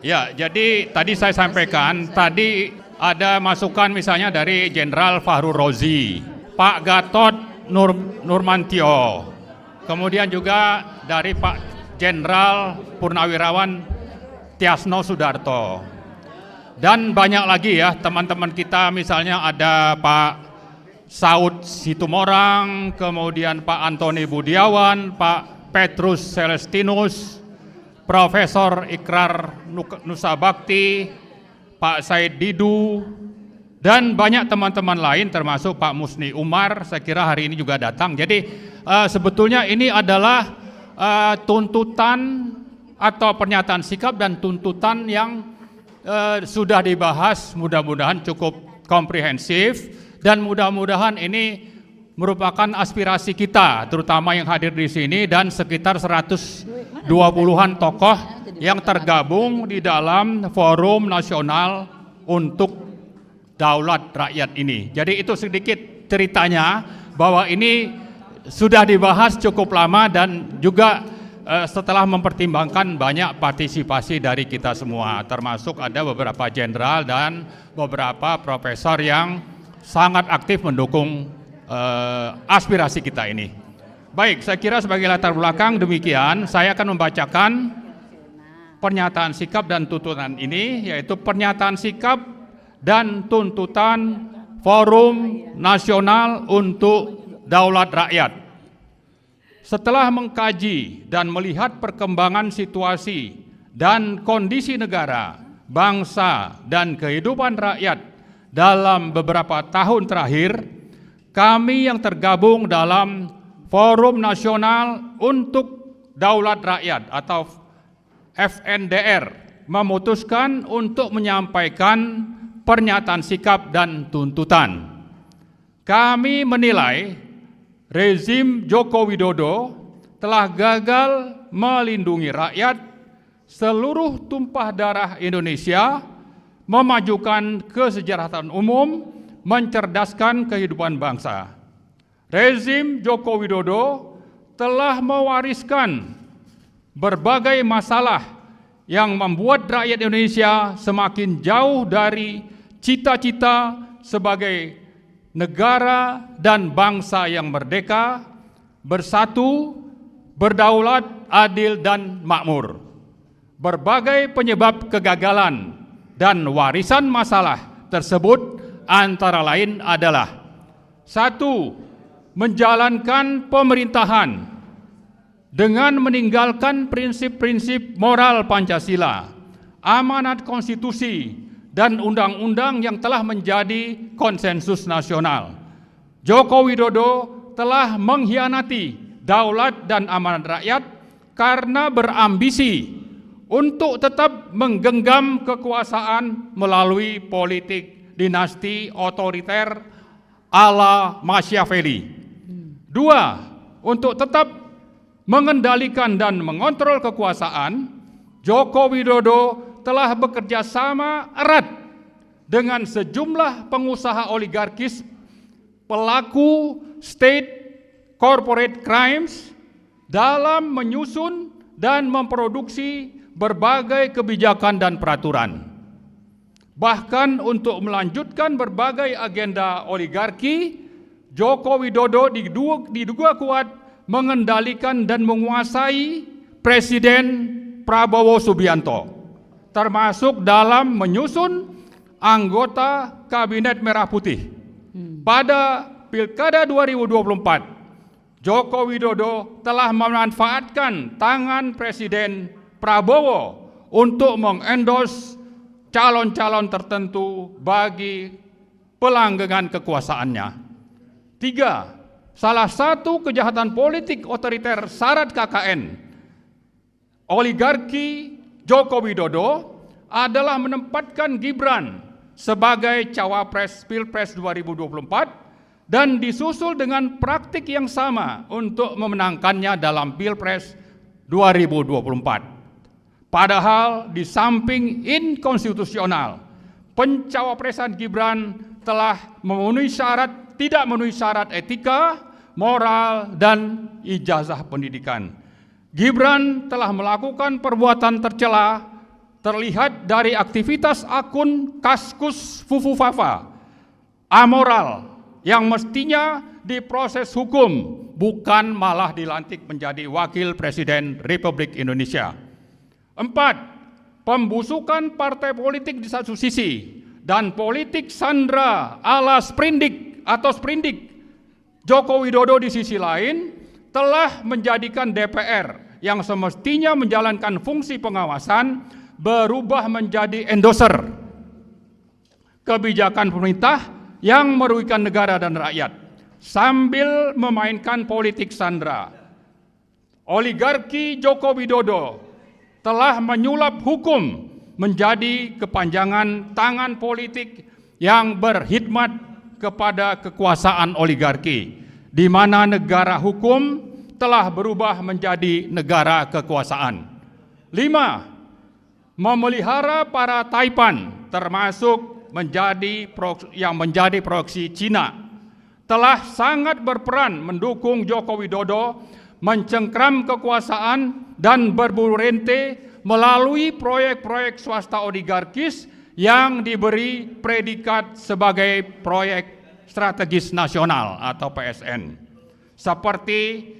Ya, jadi tadi saya sampaikan, tadi ada masukan misalnya dari Jenderal Fahru Rozi, Pak Gatot Nurmantio, kemudian juga dari Pak Jenderal Purnawirawan Tiasno Sudarto. Dan banyak lagi ya teman-teman kita, misalnya ada Pak Saud Situmorang, kemudian Pak Antoni Budiawan, Pak Petrus Celestinus, Profesor Ikrar Nusa Bakti, Pak Said Didu, dan banyak teman-teman lain termasuk Pak Musni Umar, saya kira hari ini juga datang. Jadi sebetulnya ini adalah tuntutan atau pernyataan sikap dan tuntutan yang sudah dibahas, mudah-mudahan cukup komprehensif, dan mudah-mudahan ini merupakan aspirasi kita, terutama yang hadir di sini dan sekitar 120-an tokoh yang tergabung di dalam Forum Nasional untuk Daulat Rakyat ini. Jadi itu sedikit ceritanya, bahwa ini sudah dibahas cukup lama dan juga setelah mempertimbangkan banyak partisipasi dari kita semua, termasuk ada beberapa jenderal dan beberapa profesor yang sangat aktif mendukung aspirasi kita ini. Baik, saya kira sebagai latar belakang demikian, saya akan membacakan pernyataan sikap dan tuntutan ini, yaitu pernyataan sikap dan tuntutan Forum Nasional untuk Daulat Rakyat. Setelah mengkaji dan melihat perkembangan situasi dan kondisi negara, bangsa, dan kehidupan rakyat dalam beberapa tahun terakhir, kami yang tergabung dalam Forum Nasional untuk Daulat Rakyat atau FNDR memutuskan untuk menyampaikan pernyataan sikap dan tuntutan. Kami menilai rezim Joko Widodo telah gagal melindungi rakyat, seluruh tumpah darah Indonesia, memajukan kesejahteraan umum, mencerdaskan kehidupan bangsa. Rezim Joko Widodo telah mewariskan berbagai masalah yang membuat rakyat Indonesia semakin jauh dari cita-cita sebagai negara dan bangsa yang merdeka, bersatu, berdaulat, adil, dan makmur. Berbagai penyebab kegagalan dan warisan masalah tersebut antara lain adalah: 1. Menjalankan pemerintahan dengan meninggalkan prinsip-prinsip moral Pancasila, amanat konstitusi, dan undang-undang yang telah menjadi konsensus nasional. Joko Widodo telah mengkhianati daulat dan amanat rakyat karena berambisi untuk tetap menggenggam kekuasaan melalui politik dinasti otoriter ala Machiavelli. 2. Untuk tetap mengendalikan dan mengontrol kekuasaan, Joko Widodo telah bekerja sama erat dengan sejumlah pengusaha oligarkis, pelaku state corporate crimes dalam menyusun dan memproduksi berbagai kebijakan dan peraturan. Bahkan untuk melanjutkan berbagai agenda oligarki, Joko Widodo diduga kuat mengendalikan dan menguasai Presiden Prabowo Subianto, termasuk dalam menyusun anggota Kabinet Merah Putih. Pada Pilkada 2024, Joko Widodo telah memanfaatkan tangan Presiden Prabowo untuk mengendorse calon-calon tertentu bagi pelanggengan kekuasaannya. 3. Salah satu kejahatan politik otoriter syarat KKN oligarki Joko Widodo adalah menempatkan Gibran sebagai cawapres Pilpres 2024 dan disusul dengan praktik yang sama untuk memenangkannya dalam Pilpres 2024. Padahal di samping inkonstitusional, pencawapresan Gibran telah tidak memenuhi syarat etika, moral, dan ijazah pendidikan. Gibran telah melakukan perbuatan tercela terlihat dari aktivitas akun Kaskus Fufufafa, amoral, yang mestinya diproses hukum, bukan malah dilantik menjadi Wakil Presiden Republik Indonesia. 4. Pembusukan partai politik di satu sisi dan politik sandra ala sprindik atau sprindik Joko Widodo di sisi lain telah menjadikan DPR yang semestinya menjalankan fungsi pengawasan berubah menjadi endorser kebijakan pemerintah yang merugikan negara dan rakyat sambil memainkan politik sandra. Oligarki Joko Widodo telah menyulap hukum menjadi kepanjangan tangan politik yang berkhidmat kepada kekuasaan oligarki, di mana negara hukum telah berubah menjadi negara kekuasaan. 5. Memelihara para taipan, termasuk yang menjadi proksi Cina, telah sangat berperan mendukung Joko Widodo mencengkram kekuasaan dan berburu rente melalui proyek-proyek swasta oligarkis yang diberi predikat sebagai proyek strategis nasional atau PSN, seperti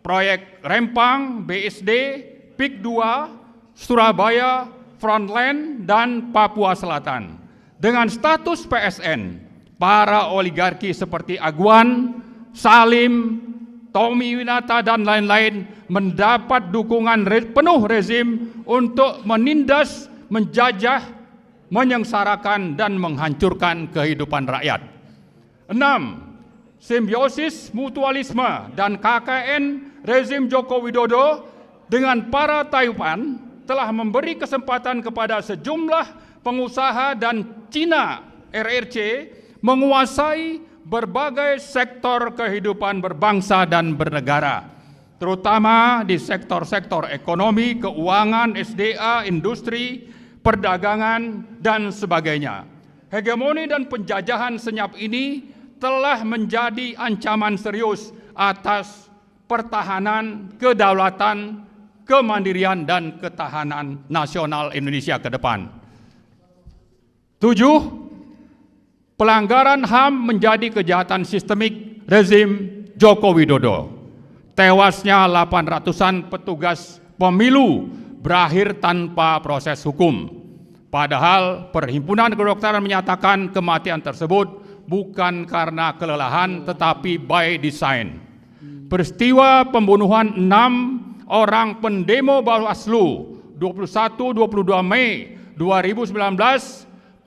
proyek Rempang, BSD, PIK 2, Surabaya, Frontline, dan Papua Selatan. Dengan status PSN, para oligarki seperti Aguan, Salim, Tommy Winata, dan lain-lain mendapat dukungan penuh rezim untuk menindas, menjajah, menyengsarakan, dan menghancurkan kehidupan rakyat. 6. Simbiosis mutualisme dan KKN rezim Joko Widodo dengan para taipan telah memberi kesempatan kepada sejumlah pengusaha dan Cina RRC menguasai berbagai sektor kehidupan berbangsa dan bernegara, terutama di sektor-sektor ekonomi, keuangan, SDA, industri, perdagangan, dan sebagainya. Hegemoni dan penjajahan senyap ini telah menjadi ancaman serius atas pertahanan, kedaulatan, kemandirian, dan ketahanan nasional Indonesia ke depan. 7. Pelanggaran HAM menjadi kejahatan sistemik rezim Joko Widodo. Tewasnya 800-an petugas pemilu berakhir tanpa proses hukum. Padahal Perhimpunan Kedokteran menyatakan kematian tersebut bukan karena kelelahan tetapi by design. Peristiwa pembunuhan 6 orang pendemo Bawaslu 21-22 Mei 2019,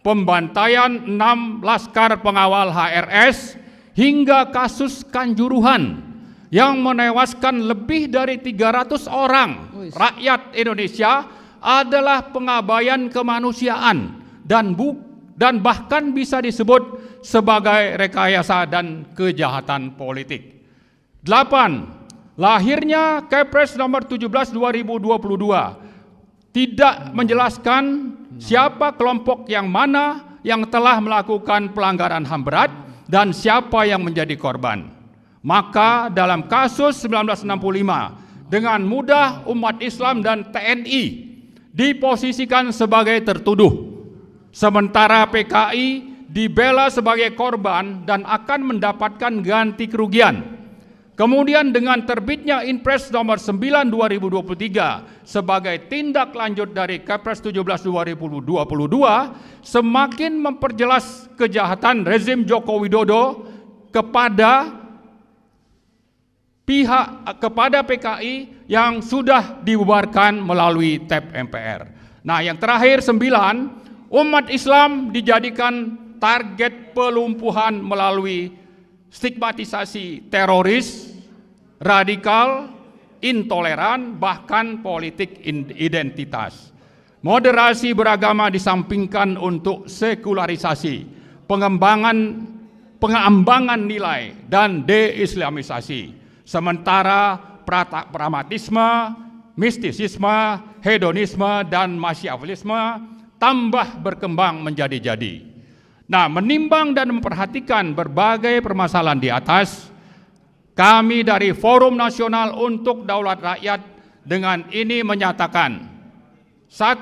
pembantaian 6 laskar pengawal HRS, hingga kasus Kanjuruhan yang menewaskan lebih dari 300 orang rakyat Indonesia adalah pengabaian kemanusiaan dan bahkan bisa disebut sebagai rekayasa dan kejahatan politik. 8. Lahirnya Kepres nomor 17 2022 tidak menjelaskan siapa kelompok yang mana yang telah melakukan pelanggaran HAM berat dan siapa yang menjadi korban. Maka dalam kasus 1965 dengan mudah umat Islam dan TNI diposisikan sebagai tertuduh, sementara PKI dibela sebagai korban dan akan mendapatkan ganti kerugian. Kemudian dengan terbitnya Inpres nomor 9 2023 sebagai tindak lanjut dari Kepres 17 2022 semakin memperjelas kejahatan rezim Joko Widodo kepada PKI yang sudah dibubarkan melalui TAP MPR. Nah, yang terakhir 9, umat Islam dijadikan target pelumpuhan melalui stigmatisasi teroris, radikal, intoleran, bahkan politik identitas. Moderasi beragama disampingkan untuk sekularisasi, pengembangan nilai, dan deislamisasi. Sementara pragmatisme, mistisisme, hedonisme, dan masyawilisme tambah berkembang menjadi-jadi. Nah, menimbang dan memperhatikan berbagai permasalahan di atas, kami dari Forum Nasional untuk Daulat Rakyat dengan ini menyatakan: 1.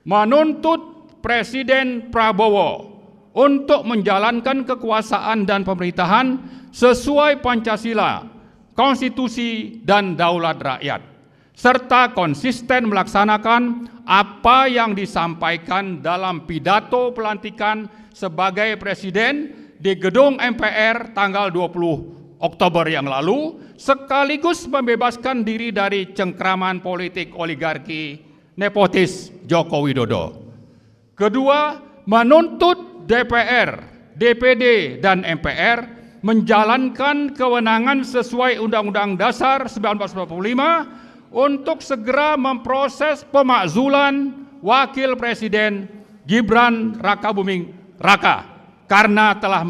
menuntut Presiden Prabowo untuk menjalankan kekuasaan dan pemerintahan sesuai Pancasila, konstitusi, dan daulat rakyat, serta konsisten melaksanakan apa yang disampaikan dalam pidato pelantikan sebagai presiden di gedung MPR tanggal 20 Oktober yang lalu, sekaligus membebaskan diri dari cengkraman politik oligarki nepotis Joko Widodo. Kedua, menuntut DPR, DPD, dan MPR menjalankan kewenangan sesuai Undang-Undang Dasar 1945 untuk segera memproses pemakzulan Wakil Presiden Gibran Rakabuming Raka karena telah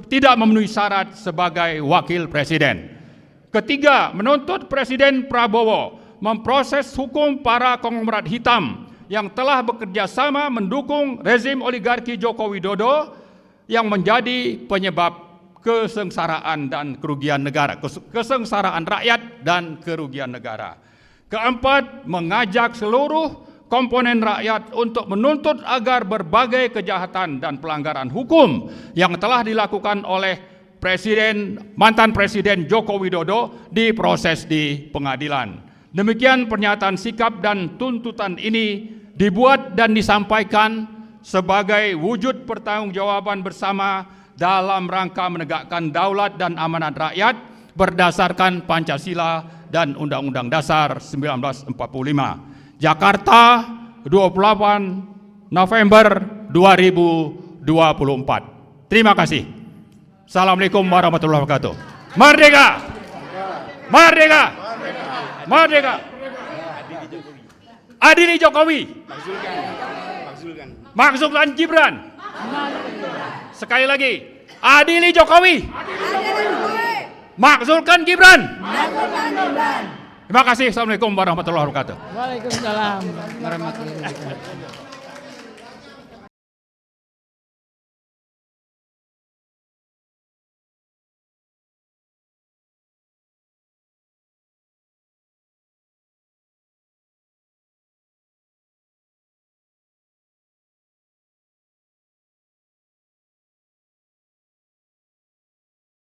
tidak memenuhi syarat sebagai Wakil Presiden. Ketiga, menuntut Presiden Prabowo memproses hukum para konglomerat hitam yang telah bekerja sama mendukung rezim oligarki Joko Widodo yang menjadi penyebab kesengsaraan dan kerugian negara, kesengsaraan rakyat dan kerugian negara. Keempat, mengajak seluruh komponen rakyat untuk menuntut agar berbagai kejahatan dan pelanggaran hukum yang telah dilakukan oleh mantan Presiden Joko Widodo diproses di pengadilan. Demikian pernyataan sikap dan tuntutan ini dibuat dan disampaikan sebagai wujud pertanggungjawaban bersama dalam rangka menegakkan daulat dan amanat rakyat berdasarkan Pancasila dan Undang-Undang Dasar 1945. Jakarta, 28 November 2024. Terima kasih. Assalamualaikum warahmatullahi wabarakatuh. Merdeka! Merdeka! Merdeka! Adili Jokowi. Makzulkan Gibran. Sekali lagi, adili Jokowi. Makzulkan Gibran. Terima kasih. Assalamualaikum warahmatullahi wabarakatuh. Waalaikumsalam warahmatullahi wabarakatuh.